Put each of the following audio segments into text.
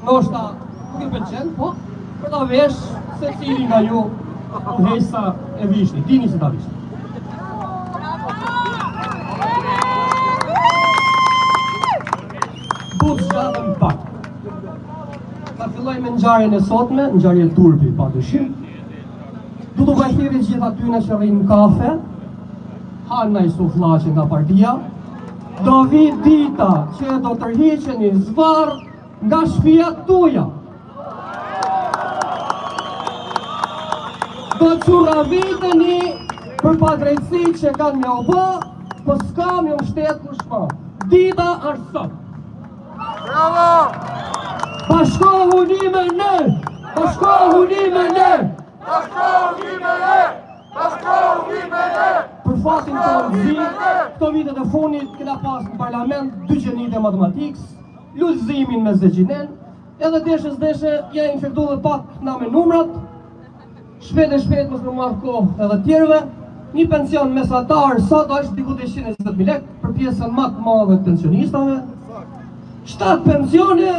Ndoshta nuk i pëlqen, po për ta vesh se cili nga ju hesa e vishni, dini se ta vishni. Butës gratën pak. Ta filloj me ngjarjen e sotme, ngjarje turpi, pa dyshim. Du të vajthiri gjitha tyne që rrinë kafe, hanë i suflaqe nga partia, do vi dita që do tërhiqeni zvarë nga shtëpia tuja. Do qura viteni për padrejtësi që kanë me oba, po s'kam ju shtetë për shma. Dita është sot. Bravo! Bashkohu një me ne! Bashkohu një me ne! Për fatin të zi, këto vitet e funit këna pas në parlament 2 gjenit e matematikës, lullëzimin me zëgjinen, edhe deshe ja infektu dhe pak na me numrat, shpet e shpet mos në marrë kohë edhe tjerve, një pension mesatar sot është diku 120.000 lek për pjesën më të madhe të pensionistave, 7 pensione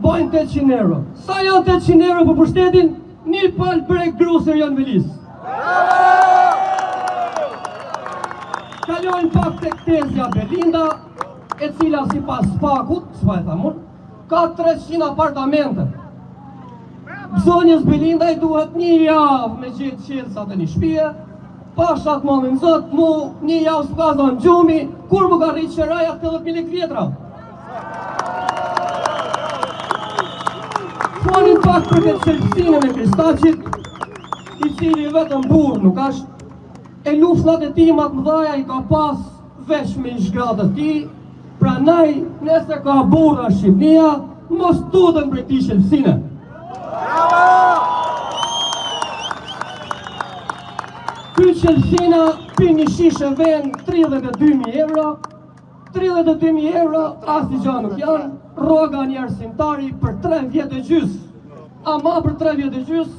bojnë 800 euro. Sa janë 800 euro për pushtetin? Një palë brek grusër janë velis. Kalojnë pak të Ktezja Belinda, e cila si pas pakut, s'pa e thamun, ka 300 apartamente. Zonjës Belinda i duhet 1 javë me gjithë qelësat e një shpije, pashat më në zot, mu 1 javë s'ka zonë gjumi, kur më ka rritë qëraja 80.000 lek vjetra. Fonin pak për këtë qelësinën e Kristaqit, i cili vetëm burë nuk ashtë, e luftnat e ti matë mëdhaja i ka pas vesh me i shgradët ti, pra naj nëse ka burra Shqipnia, mos tutën për ti qelësine. Ky qelësina për një shishe ven 32.000 euro, 32.000 euro, asë gja nuk janë, roga një arsimtari për 3 vjetë e gjys. Ama për 3 vjetë e gjys,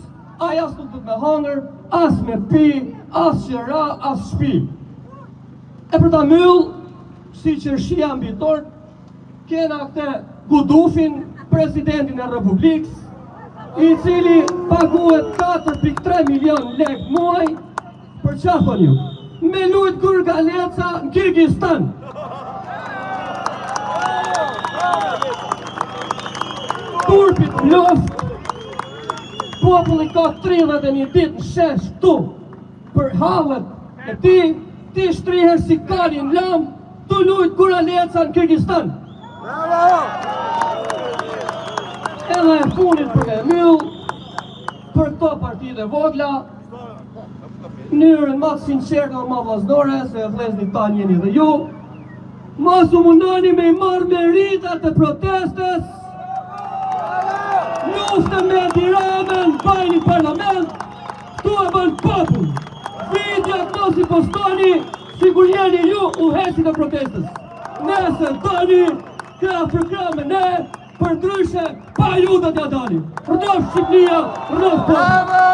aja së nuk të me hangër, as me pi, as qëra, as shpi. E për ta myllë, si qërshia mbi tort, kena këte Gudufin, presidentin e Republikës, i cili paguet 4.3 milion lek muaj, për qa thon ju? Me lujt Gurgaleca në Kirgistan. Turpit loft, populli ka 31 dit në shesh tu, për hallet e ti shtriher si kali në lam, të lujt Gurgaleca në Kirgistan. Edhe e funit për e myll, për këto partide vogla, njërën ma të sinqertë dhe ma vlasdore, se e vlezni ta njeni dhe ju, mos u mundoni me i marrë meritat e protestes, lufte me Tiranën, bajni parlament, tu e bën popull. Videot mos i postoni, sigur jeni ju u hesit e protestes. Nëse doni, kra për kra me ne, për ndryshe, pa ju dhe t'ja dani. Rëdof Shqipnia, rëdof popull.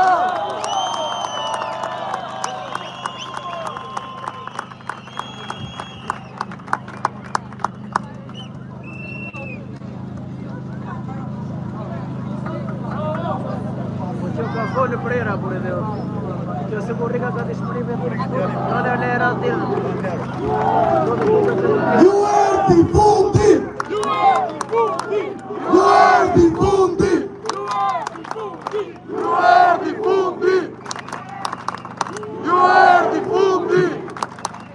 Voglio prera pure devo. Che se può ricacare di sprime pure. Non è l'era del. You are the Fundi! You are the Fundi! You are the Fundi! You are the Fundi! You are